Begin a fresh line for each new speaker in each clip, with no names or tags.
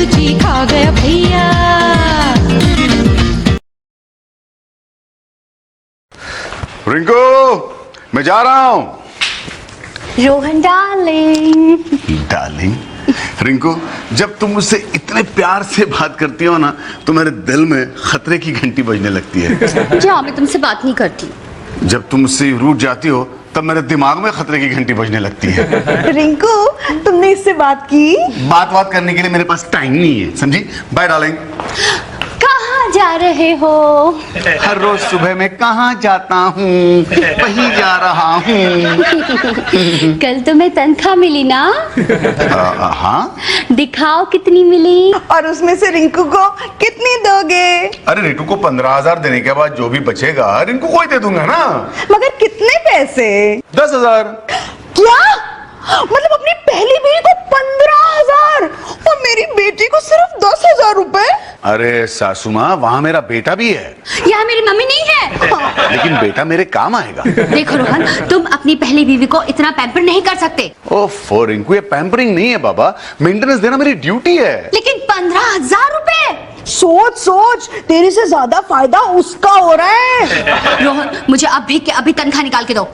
जी खा गया भैया।
रिंकू, मैं जा रहा हूँ।
रोहन डार्लिंग।
डार्लिंग, रिंकू, जब तुम मुझसे इतने प्यार से बात करती हो ना तो मेरे दिल में खतरे की घंटी बजने लगती है।
जा, मैं तुमसे बात नहीं करती।
जब तुम मुझसे रूठ जाती हो तब मेरे दिमाग में खतरे की घंटी बजने लगती है।
रिंकू, तुमने इससे बात की?
बात करने के लिए मेरे पास टाइम नहीं है, समझी? Bye darling.
कहाँ जा रहे हो?
हर रोज सुबह मैं कहाँ जाता हूँ, वहीं जा रहा हूँ।
कल तुम्हें तनख्वाह मिली ना?
हाँ।
दिखाओ कितनी मिली।
और उसमें से रिंकू को कितनी दोगे?
अरे रिंकू को 15,000 देने के बाद जो भी बचेगा रिंकू को ही दे दूंगा ना।
मगर कितने पैसे?
10,000।
क्या? मतलब अपनी पहली बीवी को 15,000 और मेरी बेटी को सिर्फ 10,000 रुपए?
अरे सासू माँ, वहाँ मेरा बेटा भी है।
यहाँ मेरी मम्मी नहीं है।
लेकिन बेटा मेरे काम आएगा।
देखो रोहन, तुम अपनी पहली बीवी को इतना पैम्पर नहीं कर सकते।
ओफो रिंकू, ये पैम्परिंग नहीं है बाबा, मेंटेनेंस देना मेरी ड्यूटी है।
लेकिन 15,000 रुपए।
सोच, तेरे से ज्यादा फायदा उसका हो रहा है।
रोहन, मुझे अभी के अभी तनख्वाह निकाल के दो।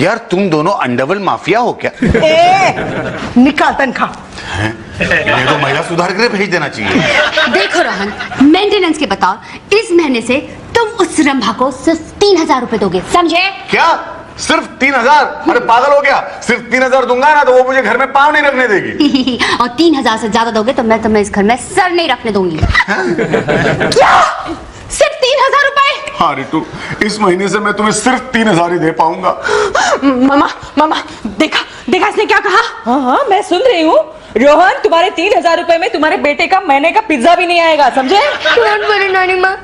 यार तुम दोनों अंडरवर्ल्ड माफिया हो क्या?
निकाल तनख्वाह।
ये तो महिला सुधार गृह भेज देना चाहिए।
देखो रोहन, मेंटेनेंस के बताओ, इस महीने से तुम उस रंभा को सिर्फ 3,000 रुपए दोगे, समझे?
क्या सिर्फ 3,000? अरे पागल हो गया? सिर्फ 3,000 दूंगा ना तो वो मुझे घर में पाँव नहीं रखने देगी।
और 3,000 से ज्यादा दोगे तो मैं तुम्हें इस घर में सर नहीं रखने दूंगी।
क्या?
सिर्फ 3,000 रुपए?
हाँ रितु, इस महीने से मैं तुम्हें सिर्फ 3,000 ही दे पाऊंगा।
मामा, देखा इसने क्या कहा? हाँ, मैं सुन रही हूँ। रोहन, तुम्हारे 3,000 रुपए में तुम्हारे बेटे का महीने का पिज्जा भी नहीं आएगा, समझे?
नानी माँ,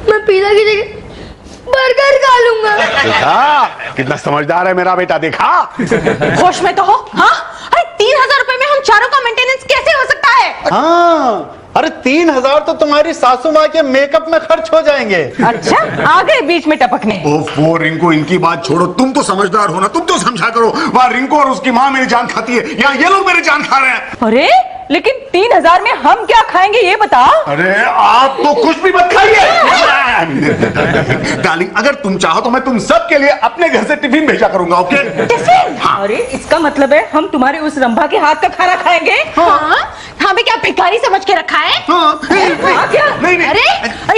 मैं पिज्जा की जगह बर्गर खा लूंगा।
देखा कितना समझदार है मेरा बेटा, देखा?
होश में तो हो। हाँ, अरे 3,000 रुपए में हम चारों का मेंटेनेंस कैसे हो सकता है?
हाँ, अरे 3,000 तो तुम्हारी सासू माँ के मेकअप में खर्च हो जाएंगे।
अच्छा, आ गए बीच में टपकने।
ओफो रिंकू, इनकी बात छोड़ो, तुम तो समझदार हो ना, तुम तो समझा करो। वहाँ रिंकू और उसकी माँ मेरी जान खाती है, यहाँ ये लोग मेरी जान खा रहे हैं।
अरे लेकिन 3,000 में हम क्या खाएंगे ये बताओ?
अरे आप तो कुछ भी मत खाइए। डार्लिंग, अगर तुम चाहो तो मैं तुम सब के लिए अपने घर से टिफिन भेजा करूंगा, ओके?
टिफिन? हाँ। अरे इसका मतलब है हम तुम्हारे उस रंभा के हाथ का खाना खाएंगे? हाँ। हमें क्या भिखारी समझ के रखा है?
हाँ।
क्या?
नहीं।
अरे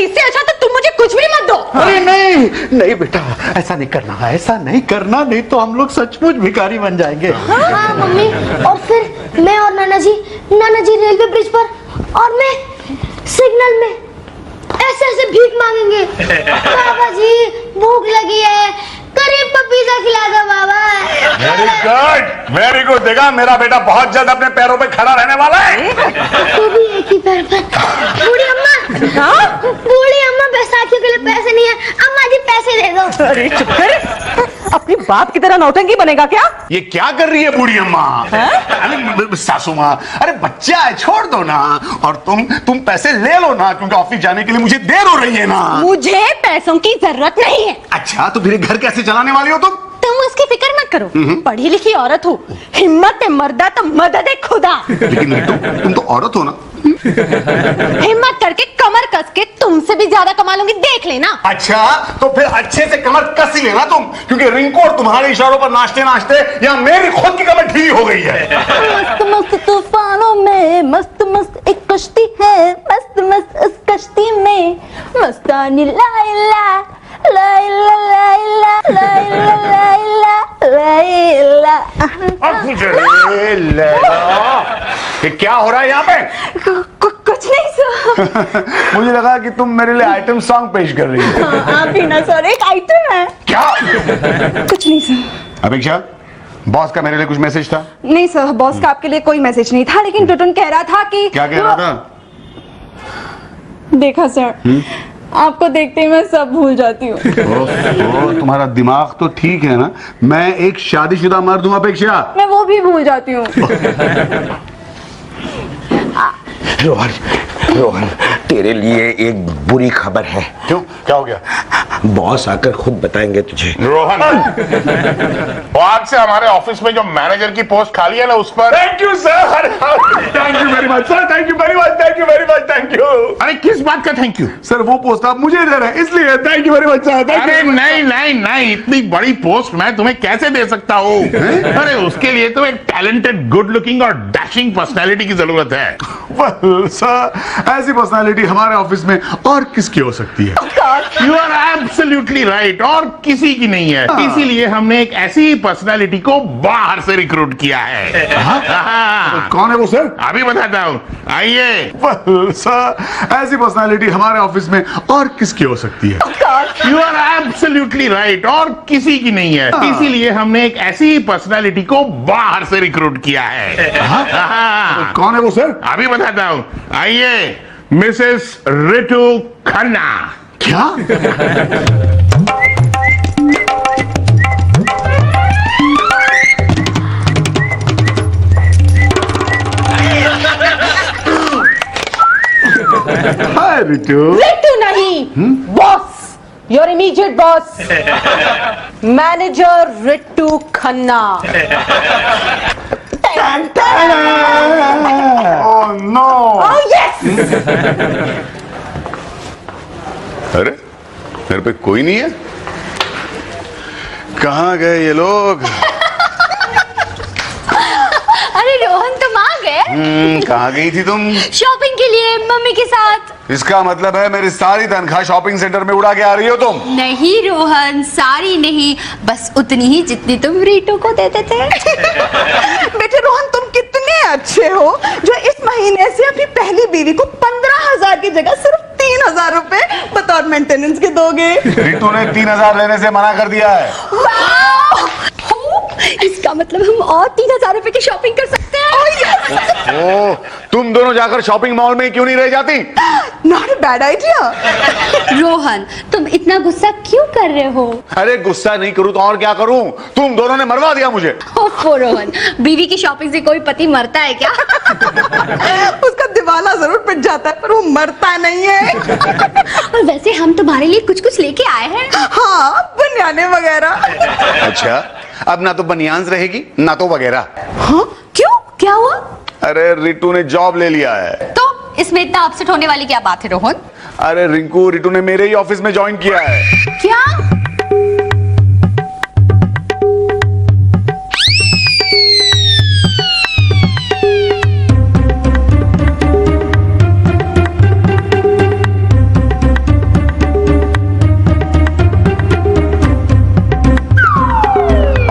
इससे अच्छा तो तुम मुझे कुछ भी मत दो।
अरे नहीं बेटा, ऐसा नहीं करना, ऐसा नहीं करना, नहीं तो हम लोग सचमुच भिखारी बन जाएंगे।
हाँ मम्मी, और फिर मैं और नाना जी रेलवे ब्रिज पर और मैं सिग्नल में ऐसे भीख मांगेंगे। बाबा जी भूख लगी है, करीब पर पिज्जा खिला दो बाबा।
Very good. देखा, मेरा बेटा बहुत जल्द अपने पैरों पे खड़ा रहने वाला है।
तो भी एक ही पैर पर। बूढ़ी अम्मा, बैसाखियों के लिए पैसे नहीं है, अम्मा जी पैसे दे दो।
अरे चुप कर, अपनी बाप की तरह नौटंकी बनेगा क्या?
ये क्या कर रही है बूढ़ी अम्मा? अरे सासू माँ, अरे बच्चा है, छोड़ दो ना। और तुम पैसे ले लो ना, क्योंकि ऑफिस जाने के लिए मुझे देर हो रही है ना।
मुझे पैसों की जरूरत नहीं है।
अच्छा, तो फिर घर कैसे चलाने वाली हो तुम?
तुम उसकी फिक्र मत करो, पढ़ी लिखी औरत हो, हिम्मत है मर्दा तो मदद है खुदा।
लेकिन रितु, तुम तो औरत हो ना।
हिम्मत करके कमर कस के तुमसे भी ज्यादा कमा लूंगी, देख लेना।
अच्छा, तो फिर अच्छे से कमर कस ही लेना तुम, क्योंकि रिंकू और तुम्हारे इशारों पर नाचते नाचते यहाँ मेरी खुद की कमर ढीली हो गई है।
मस्त मस्त तूफानों में मस्त मस्त एक कश्ती है, मस्त मस्त उस कश्ती में मस्तानी लाइला लाइला लाइला लाइला लाइला लाइला।
ये क्या हो रहा है यहाँ पे?
कुछ नहीं सर।
मुझे लगा कि तुम मेरे लिए आइटम सॉन्ग पेश कर रही हो।
आप भी ना सर, एक आइटम है।
क्या?
कुछ नहीं सर।
अपेक्षा, बॉस का मेरे लिए कुछ मैसेज था?
नहीं सर, बॉस का आपके लिए कोई मैसेज नहीं था, लेकिन टुटुन कह रहा था कि
क्या कह रहा था?
देखा सर, आपको देखते ही मैं सब भूल जाती हूँ।
तुम्हारा दिमाग तो ठीक है ना? मैं एक शादीशुदा मर्द हूँ अपेक्षा।
मैं वो भी भूल जाती हूँ।
रोहन, तेरे लिए एक बुरी खबर है।
क्यों, क्या हो गया?
बॉस आकर खुद बताएंगे तुझे।
रोहन, वो आज से हमारे ऑफिस में जो मैनेजर की पोस्ट खाली है ना, उस पर।
Thank you sir, thank you very much sir, thank you very much, thank you very much, thank you.
अरे किस बात का थैंक यू?
सर वो पोस्ट आप मुझे दे रहे हैं इसलिए thank you very much sir.
अरे नहीं नहीं नहीं, इतनी बड़ी पोस्ट मैं तुम्हें कैसे दे सकता हूँ? अरे उसके लिए तो एक टैलेंटेड, गुड लुकिंग और डैशिंग पर्सनैलिटी की जरूरत है।
Well, सर ऐसी पर्सनालिटी हमारे ऑफिस में और किसकी हो सकती है?
यू आर एब्सोल्युटली राइट, और किसी की नहीं है। इसीलिए हमने एक ऐसी पर्सनालिटी को बाहर से रिक्रूट किया है। हाँ।
कौन है वो सर?
अभी बताता हूँ, आइए।
Well, सर ऐसी पर्सनालिटी हमारे ऑफिस में और किसकी हो सकती है?
यू आर एब्सोल्युटली राइट, और किसी की नहीं है। इसीलिए हमने एक ऐसी पर्सनालिटी को बाहर से रिक्रूट किया है। हाँ।
कौन है वो सर?
अभी बताता हूँ, आइए। मिसेस रितु खन्ना।
क्या? हाय रितु।
रितु नहीं, boss, your immediate boss, manager Ritu Khanna.
Oh no!
Oh yes!
अरे मेरे पे कोई नहीं है, कहाँ गए ये लोग?
अरे रोहन तुम आ गए?
कहाँ गई थी तुम?
शॉपिंग के लिए मम्मी के साथ।
इसका मतलब है मेरी सारी तनख्वाह शॉपिंग सेंटर में उड़ा के आ रही हो तुम?
नहीं रोहन, सारी नहीं, बस उतनी ही जितनी तुम रीटू को देते थे।
बेटे रोहन, तुम कितने अच्छे हो जो इस महीने से अपनी पहली बीवी को 15,000 की जगह सिर्फ 3,000 रुपए बतौर मेंटेनेंस के दोगे।
रितु ने 3,000 लेने से मना कर दिया है।
इसका मतलब हम और 3,000 रुपए की शॉपिंग कर सकते हैं।
ओ, तुम दोनों जाकर शॉपिंग मॉल में क्यों नहीं रह जाती?
Not a bad idea.
Rohan, तुम इतना गुस्सा क्यों कर रहे हो?
अरे गुस्सा नहीं करूं तो और क्या करूं? तुम दोनों ने मरवा दिया मुझे।
ओफो रोहन, बीवी की शॉपिंग से कोई पति मरता है क्या?
उसका दिवाला जरूर पिट जाता है पर वो मरता नहीं है।
और वैसे हम तुम्हारे लिए कुछ कुछ लेके आए हैं।
हाँ, बनियाने वगैरह।
अच्छा, अब ना तो बनियान्स रहेगी ना तो वगैरह।
हाँ? क्यों, क्या हुआ?
अरे रितु ने जॉब ले लिया है।
तो इसमें इतना अपसेट होने वाली क्या बात है रोहन?
अरे रिंकू, रितु ने मेरे ही ऑफिस में ज्वाइन किया है।
क्या?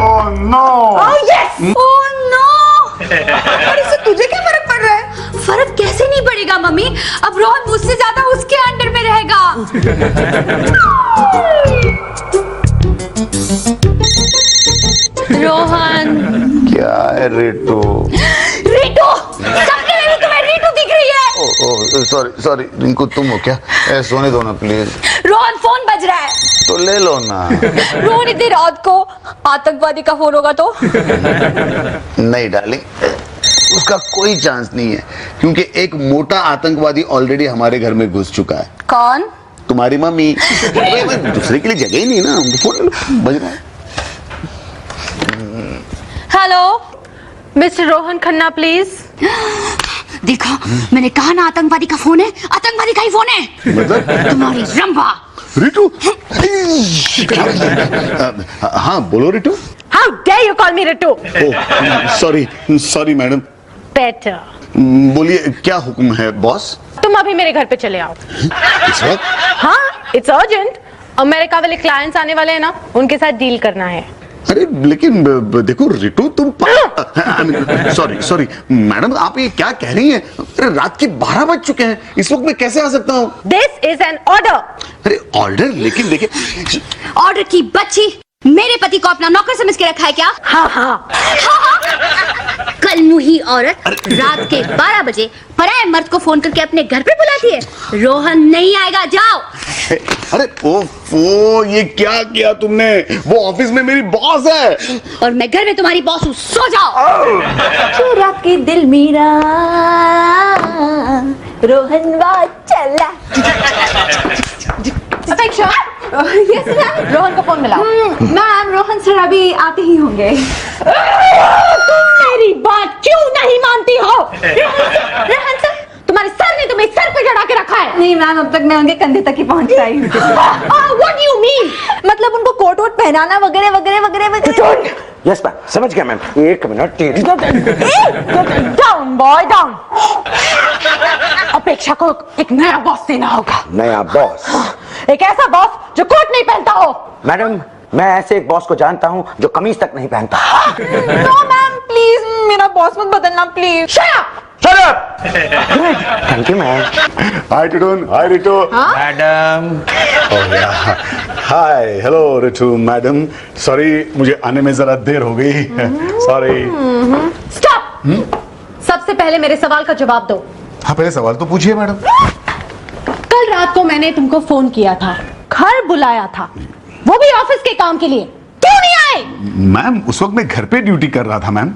Oh no!
Oh no!
और इससे तुझे क्या फर्क पड़ रहा है?
फर्क कैसे नहीं पड़ेगा मम्मी? अब रोहन मुझसे ज्यादा उसके अंडर में रहेगा। रोहन।
क्या है रितु?
रीटू, सबके लिए तुम्हें रीटू दिख रही है।
सॉरी सॉरी रिंकू, तुम हो क्या? सोने दो ना प्लीज।
रोहन, फोन बज रहा है।
तो ले लो ना।
रोहन, इतनी रात को आतंकवादी का फोन होगा तो?
नहीं डार्लिंग, उसका कोई चांस नहीं है, क्योंकि एक मोटा आतंकवादी ऑलरेडी हमारे घर में घुस चुका है।
कौन?
तुम्हारी मम्मी। दूसरे के लिए जगह ही नहीं ना, फोन बज रहा है।
Hello, mister Rohan Khanna please.
देखा, मैंने कहा ना आतंकवादी का फोन है। आतंकवादी का ही फोन है।
मतलब?
तुम्हारी रंभा।
रितु। हाँ बोलो Ritu.
How dare you call me Ritu?
Sorry sorry madam.
Better,
बोलिए क्या हुक्म है बॉस?
तुम अभी मेरे घर पे चले आओ।
इस वक्त?
हाँ, इट्स अर्जेंट। अमेरिका वाले क्लाइंट्स आने वाले हैं ना, उनके साथ डील करना है।
अरे लेकिन देखो रितु, तुम सॉरी सॉरी मैडम, आप ये क्या कह रही हैं? अरे रात के 12 बज चुके हैं, इस वक्त मैं कैसे आ सकता हूँ?
This is an order.
अरे ऑर्डर? लेकिन देखिए।
ऑर्डर की बच्ची, मेरे पति को अपना नौकर समझ के रखा है क्या?
हाँ हाँ।
कल मुही औरत रात के 12 बजे पराये मर्द को फोन करके अपने घर पे बुलाती है। रोहन नहीं आएगा, जाओ।
अरे ओ ये क्या किया तुमने? वो ऑफिस में मेरी बॉस है
और मैं घर में तुम्हारी बॉस हूँ, सो जाओ। चुरा के दिल मेरा रोहन वा चला।
अपेक्षा,
यस मैम।
रोहन को फोन मिलाओ।
मैम, रोहन सर अभी आते ही होंगे।
मेरी बात क्यों नहीं मानती हो? रोहन सर, तुम्हारे सर ने तुम्हें सर पे चढ़ा के रखा है।
नहीं मैम, अब तक मैं उनके कंधे तक ही पहुंच पाई हूँ।
What do you mean?
मतलब उनको कोट वोट पहनाना वगैरह वगैरह वगैरह वगैरह।
यस मैम, समझ गया मैम। एक मिनट तेरी।
Down boy down. अपेक्षा को एक नया बॉस देना होगा।
नया बॉस?
एक ऐसा बॉस जो कोट नहीं पहनता हो।
मैडम, मैं ऐसे एक बॉस को जानता हूँ जो कमीज तक नहीं पहनता।
नो मैम प्लीज, मेरा बॉस मत बदलना please.
Shut up! Thank you ma'am.
Hi Titun, hi Ritu.
Madam.
Hi, hello Ritu madam. Sorry, मुझे आने में जरा देर हो गई। सॉरी।
स्टॉप। सबसे पहले मेरे सवाल का जवाब दो।
हाँ, पहले सवाल तो पूछिए मैडम।
कल रात को मैंने तुमको फोन किया था, घर बुलाया था, वो भी ऑफिस के काम के लिए, क्यों नहीं आए?
मैम, उस वक्त मैं घर पे ड्यूटी कर रहा था मैम।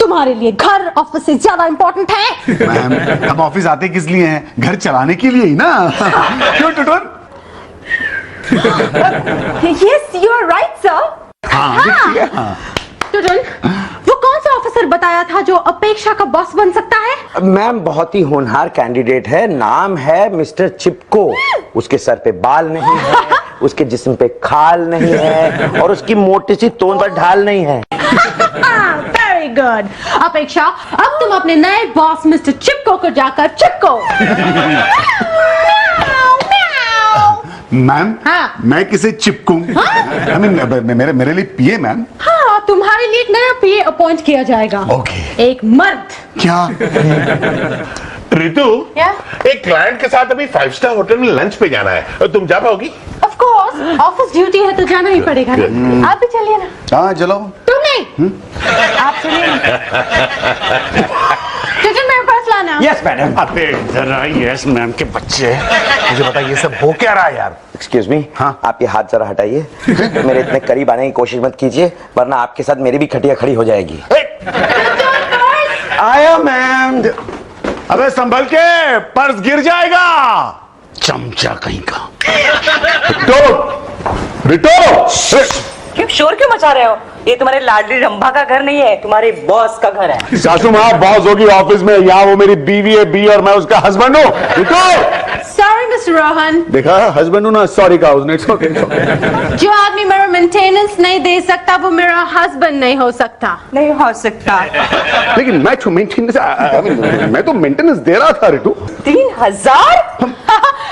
तुम्हारे लिए घर ऑफिस से ज्यादा इंपॉर्टेंट है।
मैम, हम ऑफिस आते किस लिए हैं? घर चलाने के लिए ही ना। क्यों Titun?
Yes you are right sir.
हाँ।
टुटुन, वो कौन सा ऑफिसर बताया था जो अपेक्षा का बॉस बन सकता है?
मैम, बहुत ही होनहार कैंडिडेट है। नाम है मिस्टर चिपको। उसके सर पे बाल नहीं है, उसके जिस्म पे खाल नहीं है, और उसकी मोटी सी तोंद पर ढाल नहीं है।
Very good. अपेक्षा, अब तुम अपने नए बॉस मिस्टर चिपको को जाकर चिपको।
मैम,
हाँ।
मैं किसे चिपकूं? I mean, मेरे लिए पिए मैम।
हाँ, तुम्हारे लिए एक नया पीए अपॉइंट किया जाएगा।
ओके।
एक मर्द।
क्या?
रितु, एक क्लाइंट के साथ अभी 5 स्टार होटल में लंच पे जाना है, तुम जा पाओगी?
ऑफ कोर्स, ऑफिस ड्यूटी है तो जाना ही पड़ेगा ना। आप भी चलिए ना।
हाँ, चलो।
तुम नहीं, आप चलिए ना। टिकट मेरे पास लाना।
Yes madam.
अबे जरा, यस मैम के बच्चे। मुझे बता, ये सब हो क्या रहा है यार?
Excuse me.
हाँ।
आप ये हाथ जरा हटाइए। मेरे इतने करीब आने की कोशिश मत कीजिए, वरना आपके साथ मेरी भी खटिया खड़ी हो जाएगी। आया मैम।
अबे संभल के, पर्स गिर जाएगा। चमचा कहीं का। रिटो।
क्यों शोर क्यों मचा रहे हो? ये तुम्हारे लाडली रंभा का घर नहीं है, तुम्हारे बॉस का घर है।
सासू माँ बॉस होगी ऑफिस में, यहाँ वो मेरी बीवी है बी और मैं उसका हस्बैंड हूँ। रिटो।
Sorry mister Rohan.
देखा, हस्बैंड हूँ ना, सॉरी कहा उसने। It's okay, it's okay।
जो आदमी मेरा मेंटेनेंस नहीं दे सकता वो मेरा हस्बैंड नहीं हो सकता।
नहीं हो सकता।
लेकिन मैं तो मैं तो मेंटेनेंस दे रहा था रिटू।
3000?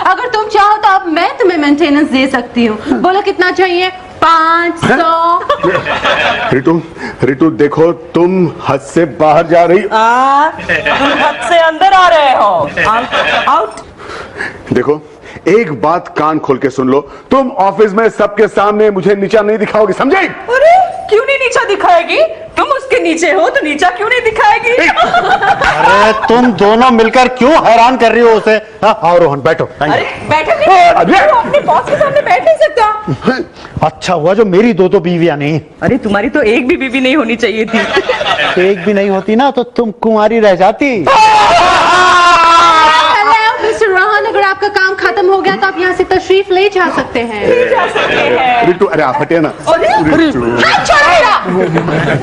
अगर तुम चाहो तो अब मैं तुम्हें मेंटेनेंस दे सकती हूँ। बोलो कितना चाहिए? 500।
रिटू देखो, तुम हद से बाहर जा रही।
तुम हद से अंदर आ रहे हो। आउट।
देखो, एक बात कान खोल के सुन लो, तुम ऑफिस में सबके सामने मुझे नीचा नहीं दिखाओगी, समझे?
अरे क्यों नहीं नीचा दिखाएगी? तुम उसके नीचे हो तो नीचा क्यों नहीं दिखाएगी?
अरे तुम दोनों मिलकर क्यों हैरान कर रही हो उसे? आओ रोहन, बैठो।
अरे बैठे नहीं, तो अपने बॉस के सामने बैठ नहीं सकता।
अच्छा हुआ जो मेरी दो बीवियां नहीं।
अरे तुम्हारी तो एक भी बीवी नहीं होनी चाहिए थी।
एक भी नहीं होती ना तो तुम कुंवारी रह जाती।
मिस्टर रोहन, अगर आपका काम खत्म हो गया तो आप यहाँ से तशरीफ ले जा सकते हैं।
रिटू, अरे आप हटिए ना।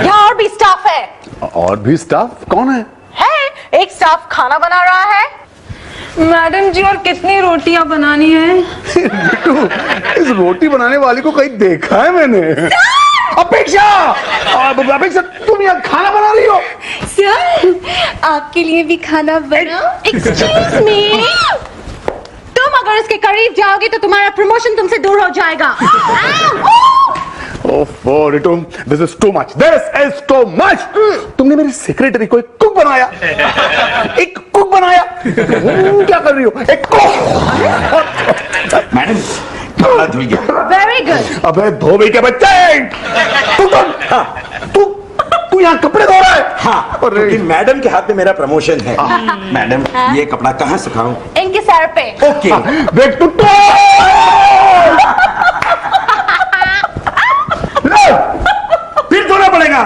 यहाँ और भी स्टाफ है।
और भी स्टाफ? कौन है?
एक स्टाफ खाना बना रहा है।
मैडम जी, और कितनी रोटियां बनानी है?
रिटू, इस रोटी बनाने वाली को कहीं देखा है मैंने। अपेक्षा, तुम यहाँ खाना बना रही हो?
सर, आपके लिए भी खाना बना।
एक्सक्यूज मी, तुम अगर इसके करीब जाओगी तो तुम्हारा प्रमोशन तुमसे दूर हो जाएगा।
ओफो Ritu, this is too much, this is too much. तुमने मेरी सेक्रेटरी को एक कुक बनाया। एक कुक बनाया। क्या कर रही हो? एक कुक।
मैडम, कपड़ा धुल गया।
Very good.
अबे धोबी के बच्चे, तू यहाँ कपड़े धो रहा है?
हाँ, क्योंकि मैडम के हाथ में मेरा प्रमोशन है। मैडम, ये कपड़ा कहाँ सुखाऊं?
इनके सर पे।
ओके।
देख तू फिर धोना पड़ेगा।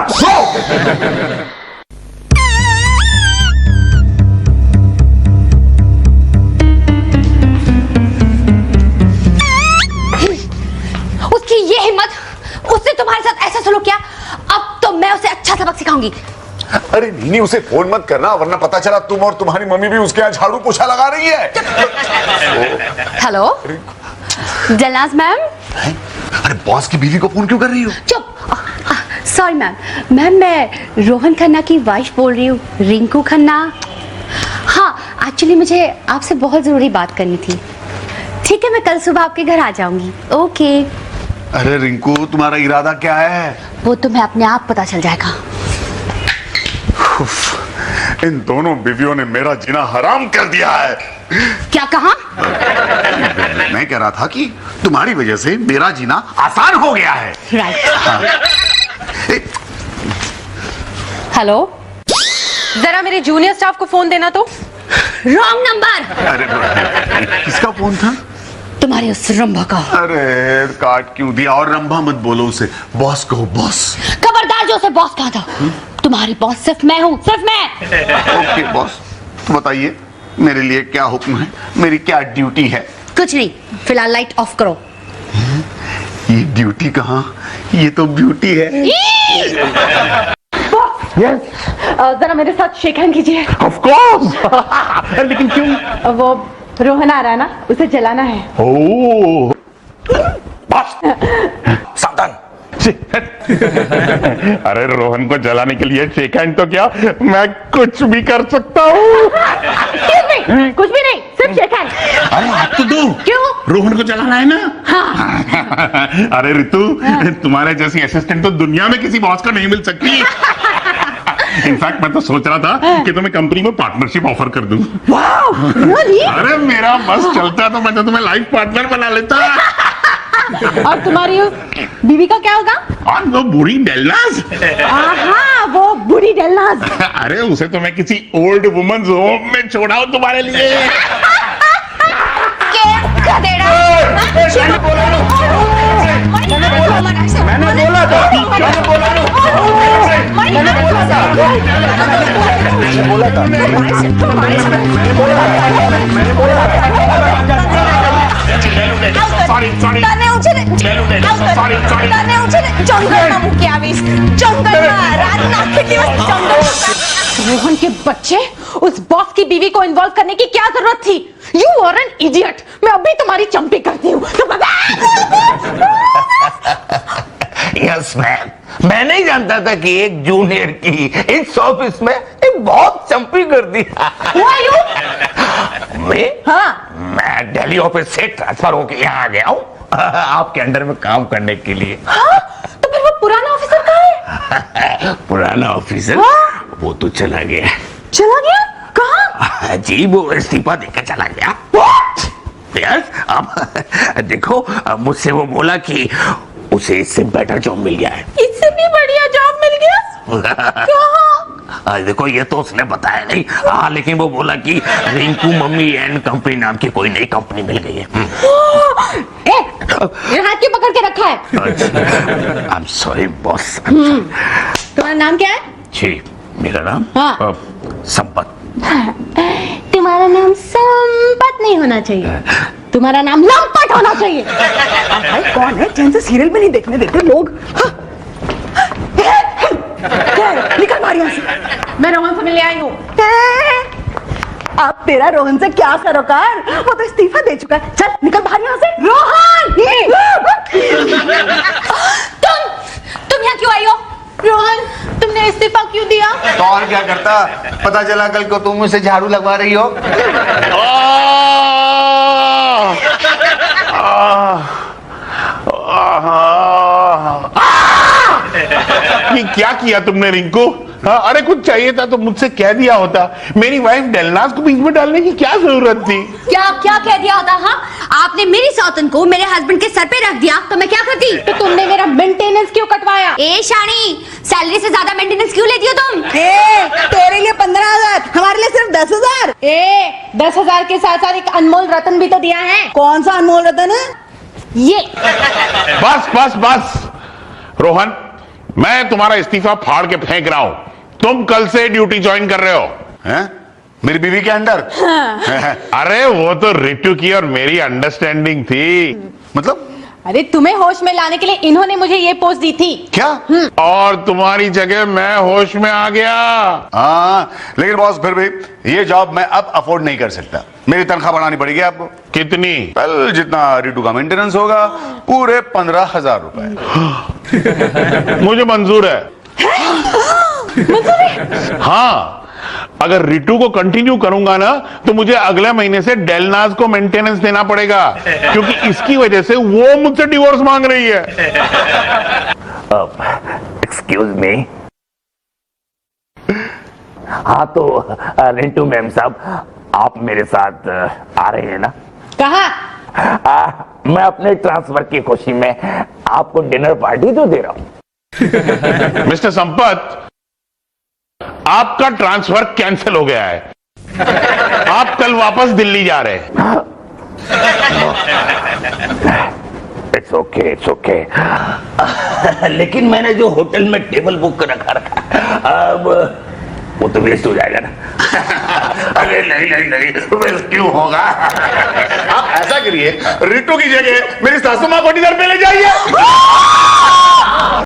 उसकी ये हिम्मत, उसने तुम्हारे साथ ऐसा सलूक किया। अब तो मैं उसे अच्छा सबक सिखा
आऊंगी।
अरे नहीं, उसे फोन मत करना, वरना पता चला तुम और तुम्हारी मम्मी भी उसके यहाँ झाड़ू पोछा लगा रही है।
Hello Jalnaz ma'am.
अरे बॉस की बीवी को फोन क्यों कर रही हो?
चुप। Sorry ma'am. मैम मैं रोहन खन्ना की वाइफ बोल रही हूँ, रिंकू खन्ना। हाँ एक्चुअली मुझे आपसे बहुत जरूरी बात करनी थी। ठीक है मैं कल सुबह आपके घर आ जाऊंगी। ओके।
अरे रिंकू, तुम्हारा इरादा क्या है?
वो तुम्हें अपने आप पता चल जाएगा।
इन दोनों बीवियों ने मेरा जीना हराम कर दिया है।
क्या कहा?
मैं कह रहा था कि तुम्हारी वजह से मेरा जीना आसान हो गया है।
राइट।
हेलो जरा मेरे जूनियर स्टाफ को फोन देना तो।
Wrong number.
अरे किसका फोन था?
तुम्हारी उस रंभा का।
अरे काट क्यों दिया? और रंभा मत बोलो उसे, बॉस कहो बॉस।
खबरदार जो उसे बॉस कहा था। तुम्हारी बॉस सिर्फ मैं हूँ, सिर्फ मैं।
ओके बॉस, बताइए मेरे लिए क्या हुक्म है, मेरी क्या ड्यूटी है?
कुछ नहीं, फिलहाल लाइट ऑफ करो।
ये ड्यूटी कहाँ, ये तो ब्यूटी है।
जरा मेरे साथ शेक हैंड कीजिए।
Of course. लेकिन क्यों?
वो रोहन आ रहा है ना, उसे जलाना है।
ओह
बॉस सावधान।
अरे रोहन को जलाने के लिए शेक हैंड तो क्या, मैं कुछ भी कर सकता हूँ।
कुछ भी नहीं, सिर्फ शेक हैंड।
अरे हाथ तो दो।
क्यों?
रोहन को जलाना है ना। हाँ। अरे रितु, तुम्हारे जैसी असिस्टेंट तो दुनिया में किसी बॉस को नहीं मिल सकती। इनफैक्ट मैं तो सोच रहा था कि तुम्हें कंपनी में पार्टनरशिप ऑफर कर दूं।
वाह, really?
अरे मेरा बस चलता तो मैं तो तुम्हें लाइफ पार्टनर बना लेता।
और तुम्हारी उस बीवी का क्या होगा?
और वो बुरी डेलनास।
हाँ वो बुरी डेलनास।
अरे उसे तो मैं किसी ओल्ड वुमेन्स होम में छोड़ाऊं तुम्हारे लिए।
रोहन के बच्चे, उस बॉस की बीवी को इन्वॉल्व करने की क्या जरूरत थी? You are an idiot. मैं अभी तुम्हारी चंपी करती हूँ।
यस मैम, मैं नहीं जानता था कि एक जूनियर की इस ऑफिस में एक बहुत चंपी कर दी। मैं?
हाँ।
मैं दिल्ली ऑफिस से ट्रांसफर होकर यहाँ आ गया हूँ आपके अंडर में काम करने के लिए।
हाँ? तो फिर वो पुराना ऑफिसर कहाँ है?
पुराना ऑफिसर?
हाँ?
वो तो चला गया।
चला गया? कहाँ?
जी वो इस्तीफा देकर चला गया। यस, अब देखो मुझसे वो बोला कि उसे इससे बेटर जॉब मिल गया है।
इससे भी बढ़िया जॉब मिल गया? कहाँ?
देखो ये तो उसने बताया नहीं। हाँ लेकिन वो बोला कि रिंकू मम्मी एंड कंपनी नाम की कोई नई कंपनी मिल गई है।
ये हाथ क्यों पकड़ के रखा है?
I am sorry boss.
तुम्हारा नाम क्या है?
जी मेरा नाम
हाँ।
संपत।
तुम्हारा नाम संपत नहीं होना चाहिए,
तुम्हारा नाम लंपट होना चाहिए। भाई कौन है जिनसे सीरियल में नहीं देखने देते लोग? हाँ। निकल बाहर यहाँ से। मैं रोहन से मिलने आई हूँ। अब तेरा रोहन से क्या सरोकार? वो तो इस्तीफा दे चुका है। चल निकल बाहर यहाँ से। रोहन!
तुम यहाँ क्यों आई हो?
रोहन तुमने इस्तीफा क्यों दिया?
तो और क्या करता? पता चला कल को तुम मुझसे झाड़ू लगवा रही हो।
ये क्या किया तुमने रिंकू? हाँ, अरे कुछ चाहिए था तो मुझसे कह दिया होता। मेरी वाइफ डेलनास को बीच में डालने की क्या जरूरत थी?
क्या क्या कह दिया होता? हाँ आपने मेरी सौतन को मेरे हस्बैंड के सर पे रख दिया तो मैं क्या करती?
तो तुमने मेरा मेंटेनेंस क्यों कटवाया?
ए शानी, सैलरी से ज्यादा मेंटेनेंस क्यों लेती हो तुम?
तेरे लिए 15,000, हमारे लिए सिर्फ 10,000।
10,000 के साथ साथ एक अनमोल रतन भी तो दिया है।
कौन सा अनमोल रतन है?
ये
बस बस बस रोहन, मैं तुम्हारा इस्तीफा फाड़ के फेंक रहा हूं। तुम कल से ड्यूटी ज्वाइन कर रहे हो।
हैं? मेरी बीवी के अंडर?
अरे वो तो रितु की और मेरी अंडरस्टैंडिंग थी।
मतलब
अरे तुम्हें होश में लाने के लिए इन्होंने मुझे ये पोस्ट दी थी।
क्या?
और तुम्हारी जगह मैं होश में आ गया।
हाँ, लेकिन बॉस फिर भी ये जॉब मैं अब अफोर्ड नहीं कर सकता। मेरी तनख्वाह बढ़ानी पड़ेगी आपको।
कितनी?
वेल, जितना रितु का मेंटेनेंस होगा, पूरे 15,000 रुपए।
मुझे मंजूर है। हाँ, अगर रितु को कंटिन्यू करूंगा ना तो मुझे अगले महीने से डेलनाज को मेंटेनेंस देना पड़ेगा, क्योंकि इसकी वजह से वो मुझसे डिवोर्स मांग रही है।
Excuse me. हाँ तो रिंटू मैम साहब, आप मेरे साथ आ रहे हैं ना?
कहा?
मैं अपने ट्रांसफर की खुशी में आपको डिनर पार्टी तो दे रहा हूं।
मिस्टर संपत, आपका ट्रांसफर कैंसिल हो गया है। आप कल वापस दिल्ली जा रहे हैं।
It's okay, it's okay. लेकिन मैंने जो होटल में टेबल बुक कर रखा अब वो तो वेस्ट हो जाएगा ना।
अरे नहीं नहीं नहीं, वेस्ट क्यों होगा?
आप ऐसा करिए, रितु की जगह मेरी सासू मां को डिनर पे ले जाइए।